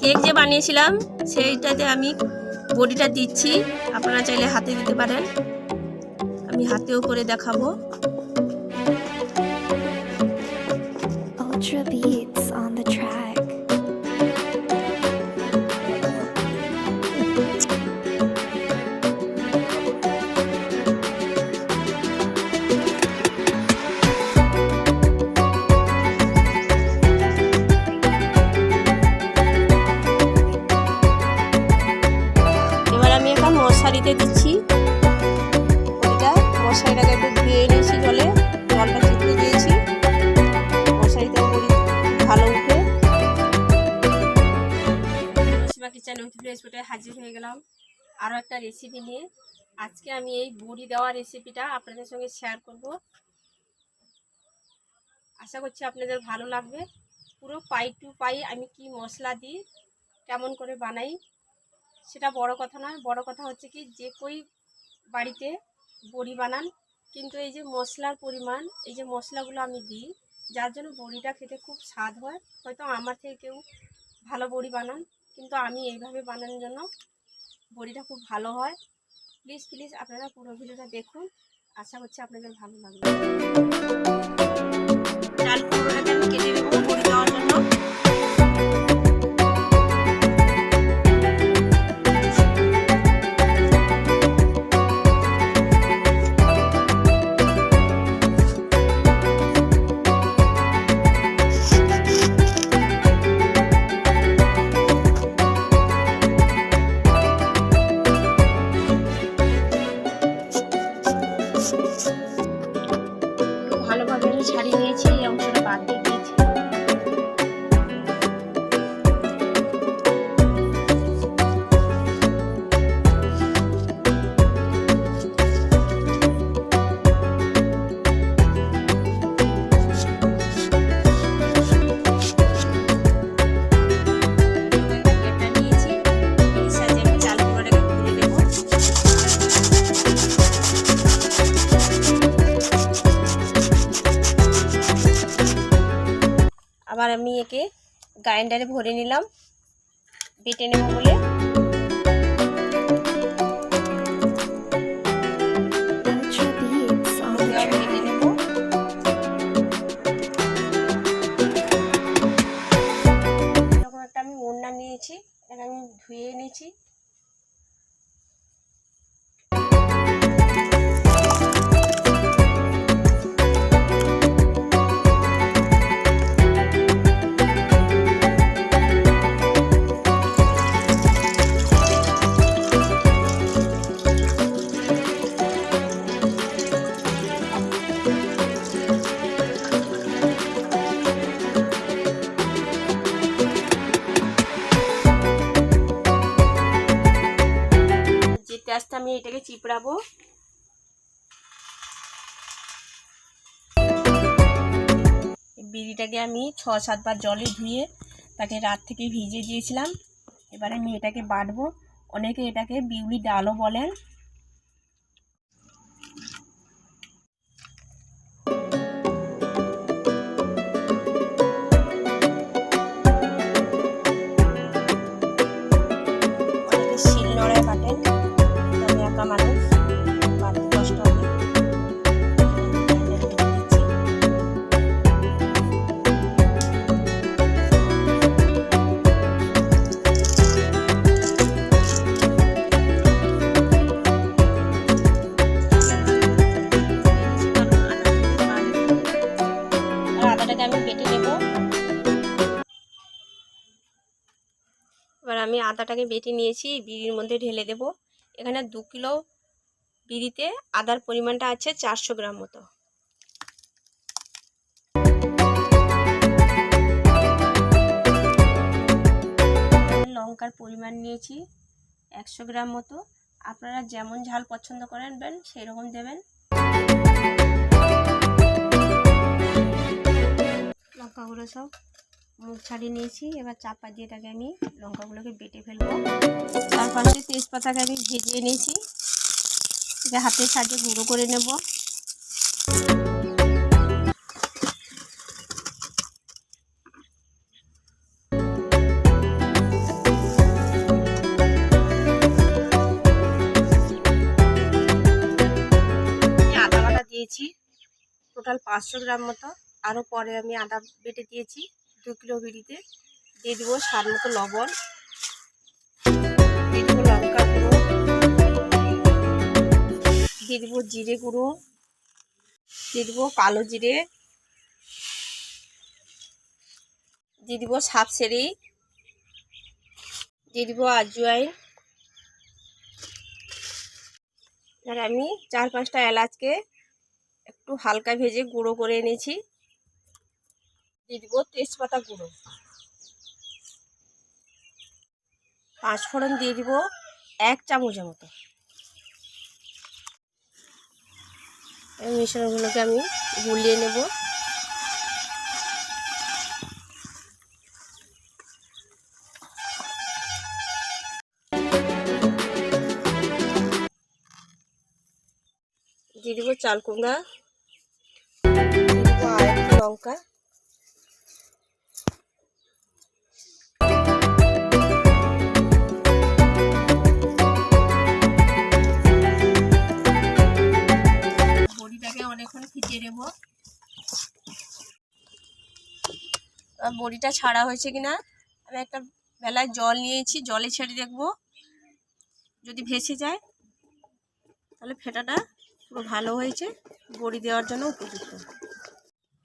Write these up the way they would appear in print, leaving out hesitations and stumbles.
Cake যে বানিয়েছিলাম সেইটাতে আমি বড়িটা দিচ্ছি, আপনারা চাইলে হাতে দিতে পারেন, আমি হাতেও করে দেখাবো। Ultra beats on the track. এবার আমি একটা মশারিতে দিচ্ছি ওইটা, মশারিটাকে একটু ধুয়ে নিয়েছি, জলটা চিপড়ে দিয়েছি, মশারিতে বড়ি ভালো উঠে। নাসিমা কিচেনে উইথ ফ্রেশফুডে হাজির হয়ে গেলাম আরও একটা রেসিপি নিয়ে। আজকে আমি এই বড়ি দেওয়া রেসিপিটা আপনাদের সঙ্গে শেয়ার করব, আশা করছি আপনাদের ভালো লাগবে। পুরো পাই টু পাই আমি কি মশলা দিই, কেমন করে বানাই সেটা বড় কথা নয়, বড় কথা হচ্ছে কি যে কই বাড়িতে বড়ি বানান, কিন্তু এই যে মশলার পরিমাণ, এই যে মশলাগুলো আমি দিই যার জন্য বড়িটা খেতে খুব স্বাদ হয়। হয়তো আমার থেকে কেউ ভালো বড়ি বানান, কিন্তু আমি এইভাবে বানানোর জন্য বড়িটা খুব ভালো হয়। প্লিজ প্লিজ আপনারা পুরো ভিডিওটা দেখুন, আশা করছি আপনাদের ভালো লাগবে। চাল কুমড়োটাকে আমি কেটে দেবো বড়ি দেওয়ার জন্য। ভালোভাবে আমি ছাড়িয়ে নিয়েছি, এই অংশটা বাদ দিয়ে দিয়েছি। আবার আমি একে গ্রাইন্ডারে ভরে নিলাম বেটে নেব বলে। Ultra beats on the track. বেটে নেব। এরকম একটা আমি ওড়না নিয়েছি, এটা আমি ধুয়ে নিয়েছি। আস্তে আমি এটাকে চিপড়াবো। বিড়িটাকে আমি 6-7 বার জলে ধুয়ে তাকে রাত থেকে ভিজিয়ে দিয়েছিলাম। এবারে আমি এটাকে বাটবো, অনেকে এটাকে বিউলি ডালও বলেন। অনেকে শিলনোড়ায় বাটেন, আমি একা মানুষ, বাড়তে কষ্ট হবে। আদাটাকে আমি বেটে নেব। এবার আমি আদাটাকে বেটে নিয়েছি, বিড়ির মধ্যে ঢেলে দেব। এখানে 2 কিলো বিড়িতে আদার পরিমাণটা আছে 400 গ্রাম মতো। লঙ্কার পরিমাণ নিয়েছি 100 গ্রাম মতো, আপনারা যেমন ঝাল পছন্দ করেন সেই রকম দেবেন। লঙ্কাগুলো সব মুখ ছাড়িয়ে নিয়েছি, এবার চাপা দিয়ে এটাকে আমি লঙ্কাগুলোকে বেটে ফেলবো। তার পাশে তেজপাতাকে আমি ভেজে নিয়েছি, এটা হাতের সাহায্যে গুঁড়ো করে নেব। টোটাল 500 গ্রাম মতো। আরও পরে আমি আদা বেটে দিয়েছি 2 কিলো বিড়িতে। দিয়ে দেবো স্বাদ মতো লবণ, দিয়ে দেবো লঙ্কা গুঁড়ো, দিয়ে দেবো জিরে গুঁড়ো, দিয়ে দেবো কালো জিরে, দিয়ে দেবো সাপসেরি, দিয়ে দেবো আজওয়াইন। আর আমি 4-5টা এলাচকে একটু হালকা ভেজে গুঁড়ো করে এনেছি। দিয়ে দেবো তেজপাতা গুঁড়ো, 5 ফোড়ন দিয়ে দিব 1 চামচের মতো। এই মিশ্রণগুলোকে আমি গুলিয়ে নেব। দিয়ে দিব চাল কুমড়া, দিয়ে দিব আর একটু লঙ্কা, বড়িটাকে অনেকক্ষণ ভিজিয়ে নেব। বড়িটা ছাড়া হয়েছে কিনা আমি একটা বেলায় জল নিয়েছি, জলে ছেড়ে দেখবো। যদি ভেসে যায় তাহলে ফেটাটা পুরো ভালো হয়েছে, বড়ি দেওয়ার জন্য উপযুক্ত।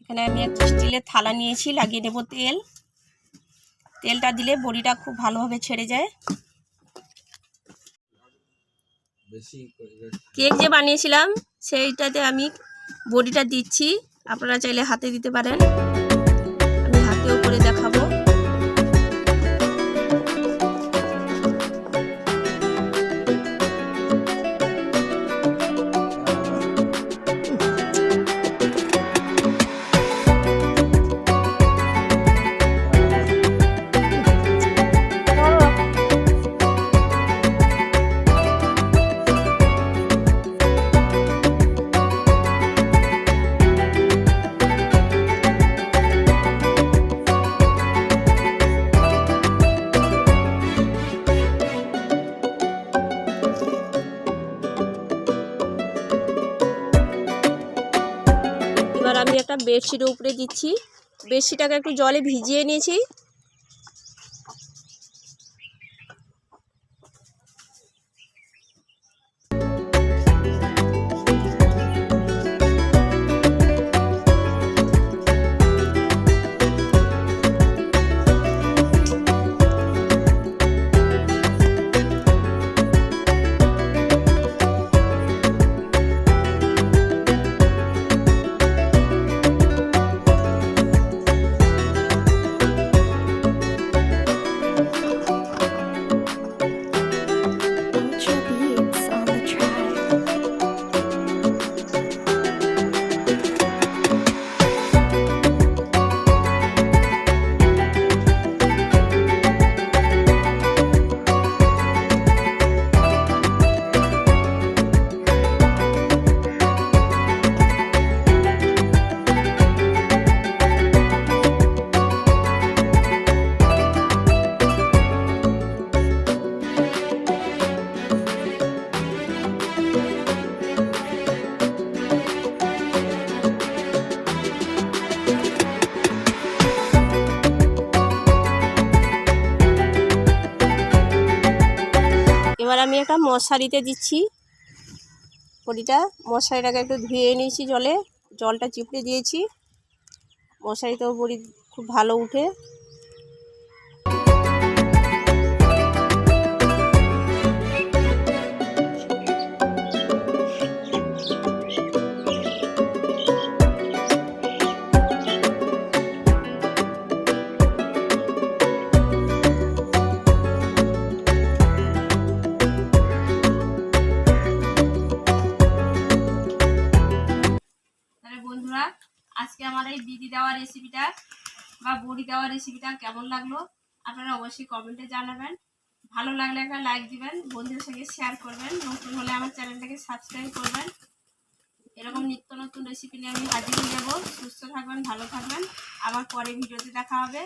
এখানে আমি একটা স্টিলের থালা নিয়েছি, লাগিয়ে নেব তেল। তেলটা দিলে বড়িটা খুব ভালোভাবে ছেড়ে যায়। কেক যে বানিয়েছিলাম সেইটাতে আমি বড়িটা দিচ্ছি, আপনারা চাইলে হাতে দিতে পারেন, আমি হাতেও করে দেখাবো। এবার আমি একটা বেডশিটের উপরে দিচ্ছি। বেডশিটটাকে একটু জলে ভিজিয়ে নিয়েছি। Ultra beats on the track. এবার আমি একটা মশারিতে দিচ্ছি বড়িটা। মশারিটাকে একটু ধুয়ে নিয়েছি, জলটা চিপড়ে দিয়েছি। মশারিতেও বড়ি খুব ভালো উঠে। বন্ধুরা, আজকে আমার এই দিদি দেওয়া রেসিপিটা বা বড়ি দেওয়া রেসিপিটা কেমন লাগলো আপনারা অবশ্যই কমেন্টে জানাবেন। ভালো লাগলে একটা লাইক দিবেন, বন্ধুদের সঙ্গে শেয়ার করবেন, নতুন হলে আমার চ্যানেলটাকে সাবস্ক্রাইব করবেন। এরকম নিত্য নতুন রেসিপি নিয়ে আমি হাজির হয়ে যাবো। সুস্থ থাকবেন, ভালো থাকবেন, আবার পরে ভিডিওতে দেখা হবে।